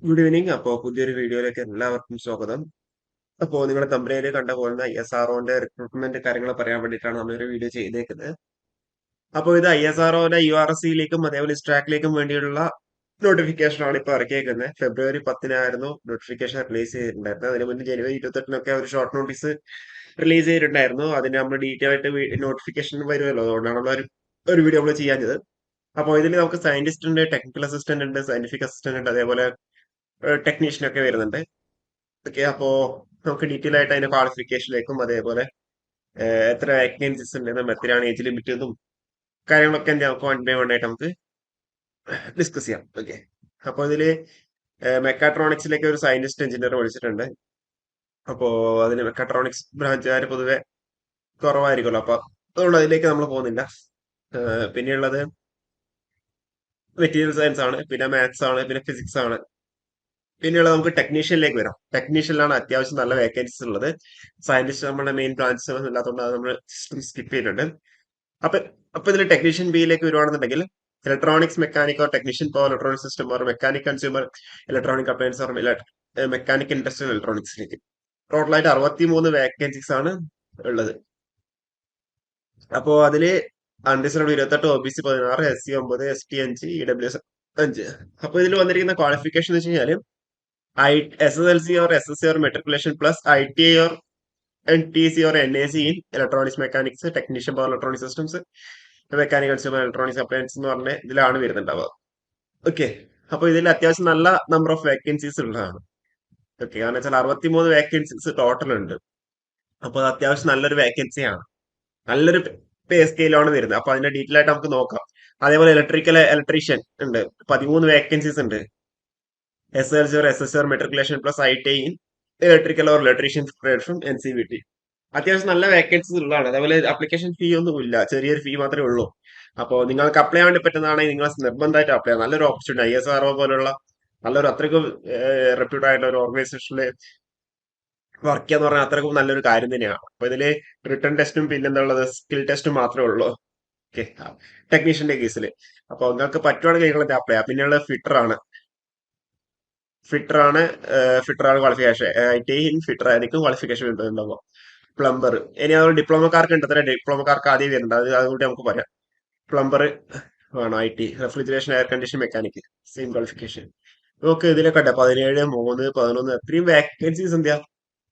Good evening. അപ്പോൾ പുതിയൊരു വീഡിയോയിലേക്ക് എല്ലാവർക്കും സ്വാഗതം. അപ്പോൾ നിങ്ങളുടെ തമ്പനയിൽ കണ്ട പോകുന്ന ISROന്റെ റിക്രൂട്ട്മെന്റ് കാര്യങ്ങൾ പറയാൻ വേണ്ടിയിട്ടാണ് നമ്മളൊരു വീഡിയോ ചെയ്തേക്കുന്നത്. അപ്പോൾ ഇത് ISROന്റെ URSCയിലേക്കും അതേപോലെ ഇസ്ട്രാക്കിലേക്കും വേണ്ടിയുള്ള നോട്ടിഫിക്കേഷൻ ആണ് ഇപ്പോൾ ഇറക്കിയേക്കുന്നത്. ഫെബ്രുവരി 10-നായിരുന്നു നോട്ടിഫിക്കേഷൻ റിലീസ് ചെയ്തിട്ടുണ്ടായിരുന്നത്. അതിന് മുന്നേ January 28-നൊക്കെ ഒരു ഷോർട്ട് നോട്ടീസ് റിലീസ് ചെയ്തിട്ടുണ്ടായിരുന്നു. അതിന് നമ്മൾ ഡീറ്റെയിൽ ആയിട്ട് നോട്ടിഫിക്കേഷൻ വരുമല്ലോ, അതുകൊണ്ടാണ് നമ്മൾ ഒരു വീഡിയോ നമ്മൾ ചെയ്യാഞ്ഞത്. അപ്പോൾ ഇതിൽ നമുക്ക് സയന്റിസ്റ്റ് ഉണ്ട്, ടെക്നിക്കൽ അസിസ്റ്റന്റ് ഉണ്ട്, സയന്റിഫിക് അസിസ്റ്റന്റ് ഉണ്ട്, അതേപോലെ ടെക്നീഷ്യൻ ഒക്കെ വരുന്നുണ്ട്. ഓക്കെ, അപ്പോ നമുക്ക് ഡീറ്റെയിൽ ആയിട്ട് അതിന്റെ ക്വാളിഫിക്കേഷനിലേക്കും അതേപോലെ എത്ര വേക്കൻസീസ് ഉണ്ടെന്നും എത്രയാണ് ഏജ് ലിമിറ്റ് എന്നും കാര്യങ്ങളൊക്കെ എന്താ നമുക്ക് വൺ ബൈ വൺ ആയിട്ട് നമുക്ക് ഡിസ്കസ് ചെയ്യാം. ഓക്കെ, അപ്പോൾ ഇതില് മെക്കാട്രോണിക്സിലേക്ക് ഒരു സയന്റിസ്റ്റ് എഞ്ചിനീയർ വിളിച്ചിട്ടുണ്ട്. അപ്പോ അതിന് മെക്കാട്രോണിക്സ് ബ്രാഞ്ചുകാർ പൊതുവെ കുറവായിരിക്കുമല്ലോ, അപ്പൊ അതുകൊണ്ട് അതിലേക്ക് നമ്മൾ പോകുന്നില്ല. പിന്നെയുള്ളത് മെറ്റീരിയൽ സയൻസ് ആണ്, പിന്നെ മാത്സ് ആണ്, പിന്നെ ഫിസിക്സ് ആണ്. പിന്നെയുള്ളത് നമുക്ക് ടെക്നീഷ്യനിലേക്ക് വരാം. ടെക്നീഷ്യനിലാണ് അത്യാവശ്യം നല്ല വേക്കൻസീസ് ഉള്ളത്. സയന്റിസ്റ്റ് നമ്മുടെ മെയിൻ ബ്രാഞ്ച് ഇല്ലാത്തതുകൊണ്ട് അത് നമ്മൾ സ്കിപ്പ് ചെയ്തിട്ടുണ്ട്. അപ്പൊ അപ്പൊ ഇതിൽ ടെക്നീഷ്യൻ ബിയിലേക്ക് വരുവാണെന്നുണ്ടെങ്കിൽ electronics mechanic or technician power electronic system or mechanic consumer electronic appliance or mechanic industrial ഇലക്ട്രോണിക്സിലേക്ക് ടോട്ടലായിട്ട് 63 വേക്കൻസീസ് ആണ് ഉള്ളത്. അപ്പോ അതില് unreserved 28, OBC 16, SC 9, ST 5, EWS 5. അപ്പൊ ഇതിൽ വന്നിരിക്കുന്ന ക്വാളിഫിക്കേഷൻ എന്ന് വെച്ച് കഴിഞ്ഞാൽ SSLC or SSC or matriculation plus ITA or NTC or NAC in electronics mechanics, technician power electronic systems, mechanical consumer electronics appliance എന്ന് പറഞ്ഞ ഇതിലാണ് വരുന്നുണ്ടാവുക. ഓക്കെ, അപ്പൊ ഇതിൽ അത്യാവശ്യം നല്ല നമ്പർ ഓഫ് വേക്കൻസീസ് ഉള്ളതാണ്. ഓക്കെ, കാരണം വെച്ചാൽ 63 വേക്കൻസീസ് ടോട്ടൽ ഉണ്ട്. അപ്പൊ അത് അത്യാവശ്യം നല്ലൊരു വേക്കൻസിയാണ്, നല്ലൊരു പേ സ്കെയിലാണ് വരുന്നത്. അപ്പൊ അതിന്റെ ഡീറ്റെയിൽ ആയിട്ട് നമുക്ക് നോക്കാം. അതേപോലെ ഇലക്ട്രീഷ്യൻ ഉണ്ട്, 13 വേക്കൻസീസ് ഉണ്ട്. SLC or SSC or matriculation plus ITA in electrical or electrician from NCVT. അത്യാവശ്യം നല്ല വേക്കൻസീസ് ഉള്ളതാണ്. അതേപോലെ അപ്ലിക്കേഷൻ ഫീ ഒന്നും ഇല്ല, ചെറിയൊരു ഫീ മാത്രമേ ഉള്ളൂ. അപ്പോൾ നിങ്ങൾക്ക് അപ്ലൈ ചെയ്യാൻ വേണ്ടി പറ്റുന്നതാണെങ്കിൽ നിങ്ങൾ നിർബന്ധമായിട്ട് അപ്ലൈ ചെയ്യാം. നല്ലൊരു ഓപ്പർച്യൂണിറ്റി, ISRO പോലുള്ള നല്ലൊരു അത്രയ്ക്കും റെപ്യൂട്ടഡ് ആയിട്ടുള്ള ഒരു ഓർഗനൈസേഷനിൽ വർക്ക് ചെയ്യാന്ന് പറഞ്ഞാൽ അത്രയ്ക്കും നല്ലൊരു കാര്യം തന്നെയാണ്. അപ്പൊ ഇതില് റിട്ടേൺ ടെസ്റ്റും പിന്നെന്താ ഉള്ളത്, സ്കിൽ ടെസ്റ്റും മാത്രമേ ഉള്ളൂ. ഓക്കെ, ടെക്നീഷ്യന്റെ കേസിൽ. അപ്പൊ നിങ്ങൾക്ക് പറ്റുവാണെങ്കിൽ നിങ്ങൾ അപ്ലൈ ചെയ്യാം. പിന്നെയുള്ള ഫിറ്റർ ആണ് ക്വാളിഫിക്കേഷൻ. ITI ഇൻ ഫിറ്റർ ആയിരിക്കും ക്വാളിഫിക്കേഷൻ ഉണ്ടാവുക. പ്ലംബർ, ഇനി അത് ഡിപ്ലോമക്കാർക്ക് ഉണ്ട്, അത്ര ഡിപ്ലോമക്കാർക്ക് ആദ്യം വരുന്നുണ്ട്, അതുകൂടി നമുക്ക് പറയാം. പ്ലംബർ വേണം. IT refrigeration air condition mechanic same qualification. നമുക്ക് ഇതിലൊക്കെ ഉണ്ട് 17, 3, 11 അത്രയും വേക്കൻസീസ് എന്താ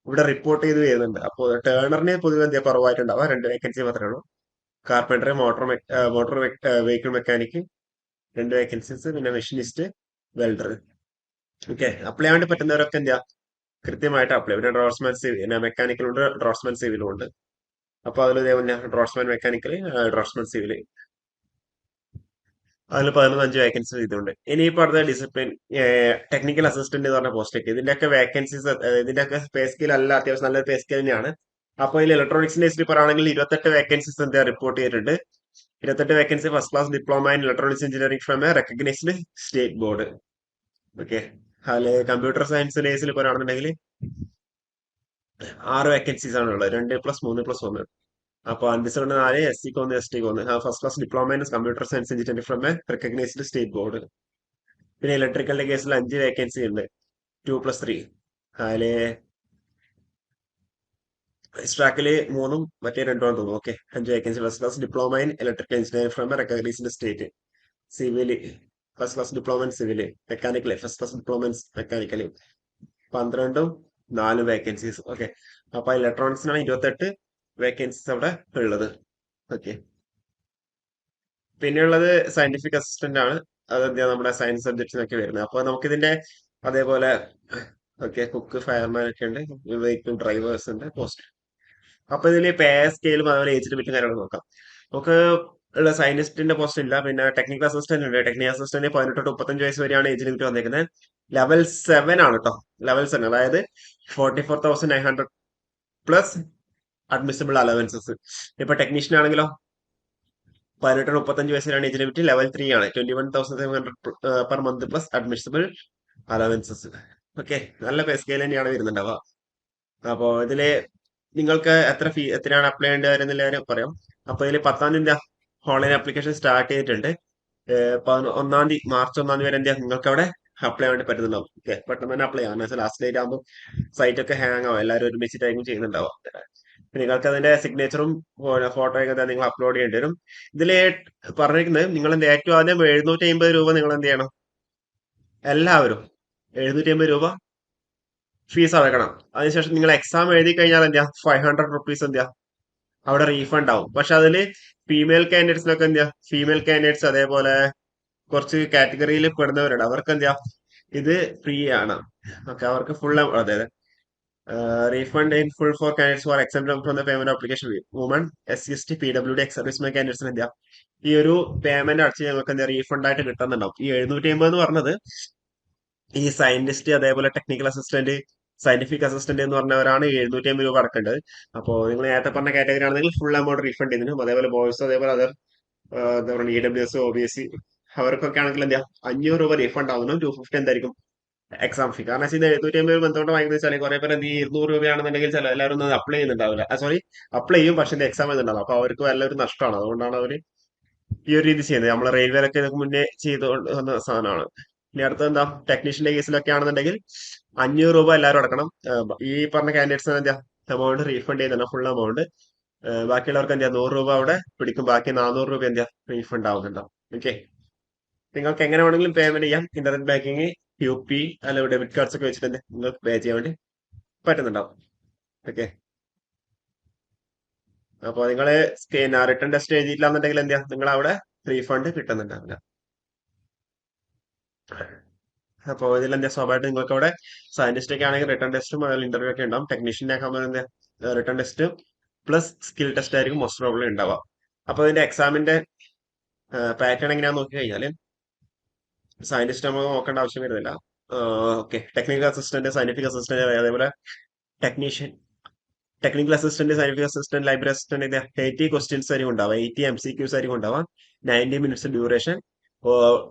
ഇവിടെ റിപ്പോർട്ട് ചെയ്ത് വരുന്നുണ്ട്. അപ്പോൾ ടേണറിന് പൊതുവെ എന്താ കുറവായിട്ടുണ്ടാവുക, 2 വേക്കൻസി മാത്രമേ ഉള്ളൂ. Carpenter, motor vehicle mechanic 2 vacancies, പിന്നെ മെഷീനിസ്റ്റ്, വെൽഡർ. ഓക്കെ, അപ്ലൈ ചെയ്യാൻ വേണ്ടി പറ്റുന്നവരൊക്കെ എന്താ കൃത്യമായിട്ട് അപ്ലൈ. പിന്നെ ഡ്രോസ്മാൻ സിവിൽ, പിന്നെ മെക്കാനിക്കലുണ്ട്, ഡ്രോസ്മാൻ സിവിലും ഉണ്ട്. അപ്പൊ അതിൽ ഇതേപോലെ ഡ്രോസ്മാൻ മെക്കാനിക്കൽ, ഡ്രോസ്മാൻ സിവിൽ, അതിൽ 15 വേക്കൻസി ഇതുണ്ട്. ഇനിയിപ്പോ അടുത്ത ഡിസിപ്ലിൻ ടെക്നിക്കൽ അസിസ്റ്റന്റ് എന്ന് പറഞ്ഞ പോസ്റ്റേക്ക്, ഇതിന്റെയൊക്കെ വേക്കൻസീസ്, ഇതിന്റെയൊക്കെ പേ സ്കെയിൽ അല്ല, അത്യാവശ്യം നല്ലൊരു പേ സ്കെയിൽ തന്നെയാണ്. അപ്പൊ ഇതിൽ ഇലക്ട്രോണിക്സിന്റെ സ്ലീപ്പർ ആണെങ്കിൽ 28 വേക്കൻസീസ് എന്താ റിപ്പോർട്ട് ചെയ്തിട്ടുണ്ട്. 28 vacancy first class diploma in electronics engineering from a recognised state board. Okay, അതില് കമ്പ്യൂട്ടർ സയൻസ് ബേസിൽ പറയുകയാണെന്നുണ്ടെങ്കിൽ 6 വേക്കൻസീസ് ആണ് ഉള്ളത്, 2+3+1. അപ്പൊ undecided 4, SCക്ക് 1, STക്ക് 1. First class diploma in computer science engineering from a recognised state board. പിന്നെ ഇലക്ട്രിക്കലിന്റെ കേസിൽ 5 vacancy ഉണ്ട്, 2+3. അതില് സ്ട്രാക്കില് 3ഉം മറ്റേ 2 തോന്നുന്നു. Okay, 5 vacancy. First class diploma in electrical engineering from a recognised state. Civil first class diploma in civil. Mechanical first class diploma in mechanical 12ഉം 4 vacancies. Okay, അപ്പൊ ഇലക്ട്രോണിക്സിനാണ് 28 vacancies അവിടെ ഉള്ളത്. ഓക്കെ, പിന്നെയുള്ളത് സയന്റിഫിക് അസിസ്റ്റന്റ് ആണ്. അതെന്താ നമ്മുടെ സയൻസ് സബ്ജക്ട്സിനൊക്കെ വരുന്നത്. അപ്പൊ നമുക്കിതിന്റെ അതേപോലെ ഓക്കെ, കുക്ക്, ഫയർമാൻ ഒക്കെ ഉണ്ട്, വെഹിക്കിൾ ഡ്രൈവേഴ്സ് ഉണ്ട്, പോസ്റ്റ്. അപ്പൊ ഇതില് പേ സ്കെയിലും അതുപോലെ ഏജ് ലിമിറ്റും കാര്യങ്ങളും നോക്കാം. നമുക്ക് ഉള്ള സയന്റിസ്റ്റിന്റെ പോസ്റ്റ് ഇല്ല. പിന്നെ ടെക്നിക്കൽ അസിസ്റ്റന്റ് ഉണ്ട്. ടെക്നിക്കൽ അസിസ്റ്റന്റ് 18 to 35 വയസ്സ് വരെയാണ് ഏജ് ലിമിറ്റ് വന്നിരിക്കുന്നത്. ലെവൽ 7 ആണ് കേട്ടോ. ലെവൽ 7, അതായത് 44,900 പ്ലസ് അഡ്മിസിബിൾ അലവൻസസ്. ഇപ്പൊ ടെക്നീഷ്യൻ ആണെങ്കിലോ 18 to 35 വയസ്സിലാണ് ഏജ് ലിമിറ്റ്. ലെവൽ 3 ആണ്, 21,700 per month plus admissible allowances. Okay, നല്ല പേ സ്കെയിൽ തന്നെയാണ് വരുന്നുണ്ടാവുക. അപ്പോ ഇതില് നിങ്ങൾക്ക് എത്രയാണ് അപ്ലൈ ചെയ്യേണ്ടി വരുന്നില്ല പറയാം. അപ്പൊ ഇതില് 10-ാം തീയതി ഓൺലൈൻ ആപ്ലിക്കേഷൻ സ്റ്റാർട്ട് ചെയ്തിട്ടുണ്ട്. 1-ാം തീയതി, മാർച്ച് 1-ാം തീയതി വരെ എന്താ നിങ്ങൾക്ക് അവിടെ അപ്ലൈ ചെയ്യാൻ വേണ്ടി പറ്റുന്നുണ്ടാവും. ഓക്കെ, പെട്ടെന്ന് തന്നെ അപ്ലൈ ചെയ്യാം. വെച്ചാൽ ലാസ്റ്റ് ഡേറ്റ് ആകുമ്പോൾ സൈറ്റ് ഒക്കെ ഹാങ് ആവും, എല്ലാവരും ഒരുമിച്ചിട്ടായിരിക്കും ചെയ്യുന്നുണ്ടാവും. നിങ്ങൾക്ക് അതിന്റെ സിഗ്നേച്ചറും ഫോട്ടോയൊക്കെ തന്നെ നിങ്ങൾ അപ്ലോഡ് ചെയ്യേണ്ടി വരും. ഇതിൽ പറഞ്ഞിരിക്കുന്നത് നിങ്ങൾ ഏറ്റവും ആദ്യം 750 രൂപ നിങ്ങൾ എന്ത് ചെയ്യണം, എല്ലാവരും 750 രൂപ ഫീസ് അടക്കണം. അതിനുശേഷം നിങ്ങൾ എക്സാം എഴുതി കഴിഞ്ഞാൽ എന്താ, 500 റുപ്പീസ് എന്താ അവിടെ റീഫണ്ട് ആവും. പക്ഷെ അതില് ഫീമെയിൽ കാൻഡിഡേറ്റ്സിനൊക്കെ എന്താ, ഫീമെയിൽ കാൻഡിഡേറ്റ്സ് അതേപോലെ കുറച്ച് കാറ്റഗറിയിൽ പെടുന്നവരുണ്ട്, അവർക്ക് എന്താ ഇത് ഫ്രീ ആണ്. ഓക്കെ, അവർക്ക് ഫുൾ, അതായത് refund in full for candidates for exempt from the payment application fee. Woman, SC/ST, PWD, ex servicemen കാൻഡിഡേറ്റ്സിന് എന്താ ഈ ഒരു പേയ്മെന്റ് അടച്ച് ഞങ്ങൾക്ക് എന്താ റീഫണ്ട് ആയിട്ട് കിട്ടുന്നുണ്ടാവും. ഈ 750 എന്ന് പറഞ്ഞത് ഈ സയന്റിസ്റ്റ് അതേപോലെ ടെക്നിക്കൽ അസിസ്റ്റന്റ്, സയന്റിഫിക് അസിസ്റ്റന്റ് എന്ന് പറഞ്ഞവരാണ് 750 രൂപ അടക്കേണ്ടത്. അപ്പോൾ നിങ്ങൾ നേരത്തെ പറഞ്ഞ കാറ്റഗറി ആണെങ്കിൽ ഫുൾ എമൗണ്ട് റീഫണ്ട് ചെയ്തിട്ടും, അതേപോലെ ബോയ്സ് അതേപോലെ അതർ എന്താ പറയുക EWS, OBC അവർക്കൊക്കെ ആണെങ്കിൽ എന്താ 500 രൂപ റീഫണ്ട് ആവുന്നു. 250 എന്തായിരിക്കും എക്സാം ഫീ. കാരണം വെച്ചാൽ ഇത് 750 എന്തുകൊണ്ട് വാങ്ങിയെന്ന് വെച്ചാൽ കുറെ പേര് എന്ത് ഈ 200 രൂപയാണെന്നുണ്ടെങ്കിൽ ചില എല്ലാവരും ഒന്നും അപ്ലൈ ചെയ്യുന്നുണ്ടാവില്ല. സോറി, അപ്ലൈ ചെയ്യും പക്ഷെ എക്സാം എഴുതുന്നുണ്ടാവും. അപ്പൊ അവർക്ക് നല്ലൊരു നഷ്ടമാണ്. അതുകൊണ്ടാണ് അവർ ഈ ഒരു രീതി ചെയ്യുന്നത്. നമ്മളെ റെയിൽവേയിലൊക്കെ ഇതിന് മുന്നേ ചെയ്തുകൊണ്ട് വന്ന സാധനമാണ്. ഇനി അടുത്തത് എന്താ, ടെക്നീഷ്യന്റെ കേസിലൊക്കെ ആണെന്നുണ്ടെങ്കിൽ 500 രൂപ എല്ലാവരും അടക്കണം. ഈ പറഞ്ഞ കാൻഡിഡേറ്റ്സിന് എന്താ എമൗണ്ട് റീഫണ്ട് ചെയ്യുന്നുണ്ട്, ഫുൾ എമൗണ്ട്. ബാക്കിയുള്ളവർക്ക് എന്താ 100 രൂപ അവിടെ പിടിക്കും, ബാക്കി 400 രൂപ എന്താ റീഫണ്ട് ആവുന്നുണ്ടാവും. ഓക്കെ, നിങ്ങൾക്ക് എങ്ങനെ വേണമെങ്കിലും പേയ്മെന്റ് ചെയ്യാം. ഇന്റർനെറ്റ് ബാങ്കിങ്, UP അല്ലെങ്കിൽ ഡെബിറ്റ് കാർഡ്സ് ഒക്കെ വെച്ചിട്ട് തന്നെ നിങ്ങൾക്ക് പേ ചെയ്യാൻ വേണ്ടി പറ്റുന്നുണ്ടാവും. ഓക്കെ, അപ്പോൾ നിങ്ങൾ റിട്ടേൺ ടെസ്റ്റ് എഴുതിയിട്ടില്ലാന്നുണ്ടെങ്കിൽ എന്താ നിങ്ങൾ അവിടെ റീഫണ്ട് കിട്ടുന്നുണ്ടാവില്ല. അപ്പോൾ ഇതിലെന്താ സ്വാഭാവികമായിട്ട് നിങ്ങൾക്ക് അവിടെ സയന്റിസ്റ്റ് ഒക്കെ ആണെങ്കിൽ റിട്ടേൺ ടെസ്റ്റും അതിൽ ഇന്റർവ്യൂ ഒക്കെ ഉണ്ടാവും. ടെക്നീഷ്യന്റെ ഒക്കെ ആകുമ്പോൾ എന്താ return test plus skill test ആയിരിക്കും മോസ്റ്റ് പ്രോബ്ലം ഉണ്ടാവുക. അപ്പോൾ ഇതിന്റെ എക്സാമിന്റെ പാറ്റേൺ എങ്ങനെയാണെന്ന് നോക്കി കഴിഞ്ഞാൽ സയന്റിസ്റ്റ് നമ്മൾ നോക്കേണ്ട ആവശ്യം വരുന്നില്ല. Okay, technical assistant, scientific assistant, അതേപോലെ technician, technical assistant, scientific assistant, library assistant, ഇത് 80 ക്വസ്റ്റ്യൻസ് ആയിരിക്കും ഉണ്ടാവുക. 80 MCQs ആയിരിക്കും ഉണ്ടാവുക. 90 മിനിറ്റ്സ് ഡ്യൂറേഷൻ.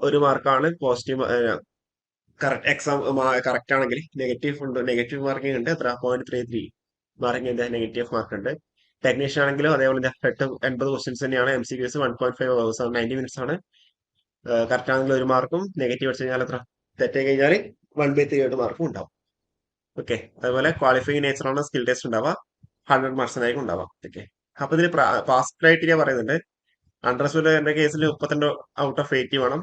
ഒരു മാർക്കാണ് പോസിറ്റീവ്. കറക്റ്റ് എക്സാം കറക്റ്റ് ആണെങ്കിൽ നെഗറ്റീവ് ഉണ്ട്, നെഗറ്റീവ് മാർക്കിംഗ് ഉണ്ട്. എത്ര, 0.33 മാർക്കിംഗ് നെഗറ്റീവ് മാർക്ക് ഉണ്ട്. ടെക്നീഷ്യൻ ആണെങ്കിലും അതേപോലെ 80 ക്വസ്റ്റ്യൻസ് തന്നെയാണ്. MCQs 1.5 hours ആണ്, 90 മിനിറ്റ്സ് ആണ്. കറക്റ്റ് ആണെങ്കിൽ ഒരു മാർക്കും, നെഗറ്റീവ് അടിച്ചു കഴിഞ്ഞാൽ എത്ര, തെറ്റായി കഴിഞ്ഞാൽ 1/3 മാർക്കും ഉണ്ടാവും. ഓക്കെ, അതുപോലെ ക്വാളിഫയിങ് നേച്ചറാണ് സ്കിൽ ടെസ്റ്റ് ഉണ്ടാവുക. 100 മാർക്സിനായിരിക്കും ഉണ്ടാവുക. ഓക്കെ, അപ്പൊ ഇതിൽ പാസ് ക്രൈറ്റീരിയ പറയുന്നുണ്ട്. അണ്ടർസ്റ്റുഡ് കേസിൽ 32/80 വേണം.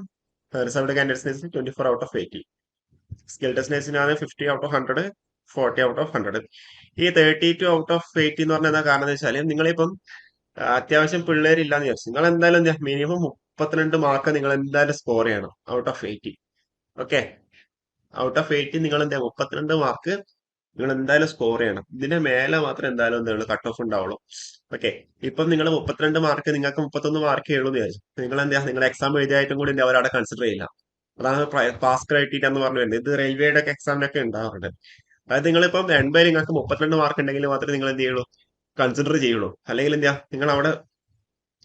റിസർവ്ഡ് കാൻഡിഡേറ്റ്സിന് 24/80. സ്കിൽ ടെസ്റ്റിനാണ് 50/100, 40/100. ഈ 32/80 എന്ന് പറഞ്ഞാൽ എന്താ കാരണം എന്ന് വെച്ചാൽ നിങ്ങളിപ്പം അത്യാവശ്യം പിള്ളേരില്ലാന്ന് വിചാരിച്ചു, നിങ്ങൾ എന്തായാലും മിനിമം 32 മാർക്ക് നിങ്ങൾ എന്തായാലും സ്കോർ ചെയ്യണം out of 80. Okay, out of 80 നിങ്ങൾ എന്താ 32 മാർക്ക് നിങ്ങൾ എന്തായാലും സ്കോർ ചെയ്യണം. ഇതിന്റെ മേലെ മാത്രം എന്തായാലും നിങ്ങൾ കട്ട് ഓഫ് ഉണ്ടാവുള്ളൂ. ഓക്കെ, ഇപ്പം നിങ്ങൾ 32 മാർക്ക്, നിങ്ങൾക്ക് 31 മാർക്ക് ഉള്ളൂ എന്ന് വിചാരിച്ചു, നിങ്ങൾ എന്താ നിങ്ങൾ എക്സാം എഴുതിയായിട്ടും കൂടി എന്താ അവരവിടെ കൺസിഡർ ചെയ്യില്ല. അതാണ് പാസ് ക്രൈറ്റീരിയ എന്ന് പറഞ്ഞു വരുന്നത്. ഇത് റെയിൽവേയുടെ ഒക്കെ എക്സാമിനൊക്കെ ഉണ്ടാവാറുണ്ട്. അതായത് നിങ്ങളിപ്പം 80 നിങ്ങൾക്ക് 32 മാർക്ക് ഉണ്ടെങ്കിൽ മാത്രമേ നിങ്ങൾ എന്ത് ചെയ്യുള്ളൂ, കൺസിഡർ ചെയ്യുള്ളൂ. അല്ലെങ്കിൽ എന്താ നിങ്ങൾ അവിടെ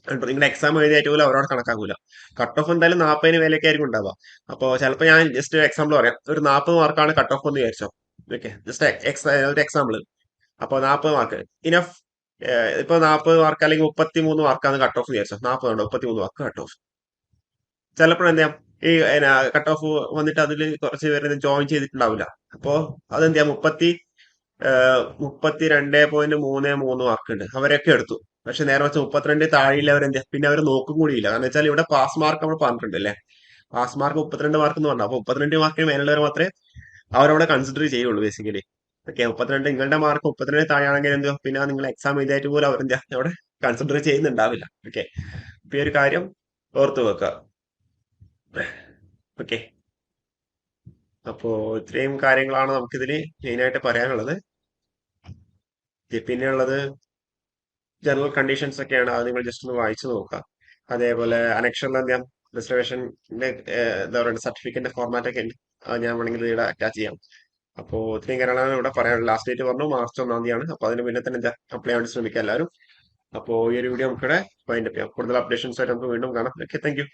നിങ്ങളുടെ എക്സാം എഴുതിയായിട്ട് പോലും അവരോട് കണക്കാക്കൂല. കട്ട് ഓഫ് എന്തായാലും 40-ന് മേലേക്ക് ആയിരിക്കും ഉണ്ടാവുക. അപ്പോൾ ചിലപ്പോൾ ഞാൻ ജസ്റ്റ് എക്സാമ്പിൾ പറയാം, ഒരു 40 മാർക്കാണ് കട്ട് ഓഫ് എന്ന് വിചാരിച്ചോ. ഓക്കെ, ജസ്റ്റ് ഒരു എക്സാമ്പിൾ. അപ്പോൾ 40 മാർക്ക് ഇനഫ്. ഇപ്പൊ 40 മാർക്ക് അല്ലെങ്കിൽ 33 മാർക്കാണ് കട്ട് ഓഫ് വിചാരിച്ചോ. 40 33 മാർക്ക് കട്ട് ഓഫ്. ചിലപ്പോൾ എന്താ ഈ കട്ട് ഓഫ് വന്നിട്ട് അതിൽ കുറച്ച് പേര് ജോയിൻ ചെയ്തിട്ടുണ്ടാവില്ല. അപ്പോ അതെന്താ 32.33 മാർക്ക് ഉണ്ട്, അവരൊക്കെ എടുത്തു. പക്ഷെ നേരെ വെച്ച് 32 താഴെയുള്ളവരെന്താ പിന്നെ അവർ നോക്കും കൂടിയില്ല. കാരണം വെച്ചാൽ ഇവിടെ പാസ് മാർക്ക് നമ്മൾ പറഞ്ഞിട്ടുണ്ട് അല്ലേ, പാസ് മാർക്ക് 32 മാർക്ക് എന്ന് പറഞ്ഞു. അപ്പൊ 32 മാർക്കിന് മേലുള്ളവർ മാത്രമേ അവരവിടെ കൺസിഡർ ചെയ്യുള്ളൂ ബേസിക്കലി. ഓക്കെ, 32 നിങ്ങളുടെ മാർക്ക് 32 താഴെയാണെങ്കിൽ എന്തോ പിന്നെ നിങ്ങൾ എക്സാം എഴുതിയായിട്ട് പോലും അവരെന്താ അവിടെ കൺസിഡർ ചെയ്യുന്നുണ്ടാവില്ല. ഓക്കെ, ഇപ്പൊ ഈ ഒരു കാര്യം ഓർത്തു വെക്കുക. ഓക്കെ, അപ്പോ ഇത്രയും കാര്യങ്ങളാണ് നമുക്കിതിൽ മെയിനായിട്ട് പറയാനുള്ളത്. പിന്നെയുള്ളത് ജനറൽ കണ്ടീഷൻസ് ഒക്കെയാണ്, അത് നിങ്ങൾ ജസ്റ്റ് ഒന്ന് വായിച്ചു നോക്കുക. അതേപോലെ അനക്ഷറിൽ എന്താ റിസർവേഷന്റെ എന്താ പറയുക സർട്ടിഫിക്കറ്റിന്റെ ഫോർമാറ്റ് ഒക്കെ ഉണ്ട്, അത് ഞാൻ വേണമെങ്കിൽ ഇവിടെ അറ്റാച്ച് ചെയ്യാം. അപ്പോൾ ഇത്രയും കാര്യങ്ങളാണ് ഇവിടെ പറയാനുള്ളത്. ലാസ്റ്റ് ഡേറ്റ് പറഞ്ഞു March 1-ാം തീയതിയാണ്. അപ്പോൾ അതിന് മുന്നേ തന്നെ എന്താ അപ്ലൈ ചെയ്യാൻ ശ്രമിക്കുക എല്ലാവരും. അപ്പോൾ ഈ ഒരു വീഡിയോ നമുക്കിവിടെ വൈൻഡപ്പ് ചെയ്യാം. കൂടുതൽ അപ്ഡേഷൻസ് ആയിട്ട് നമുക്ക് വീണ്ടും കാണാം. Okay, thank you.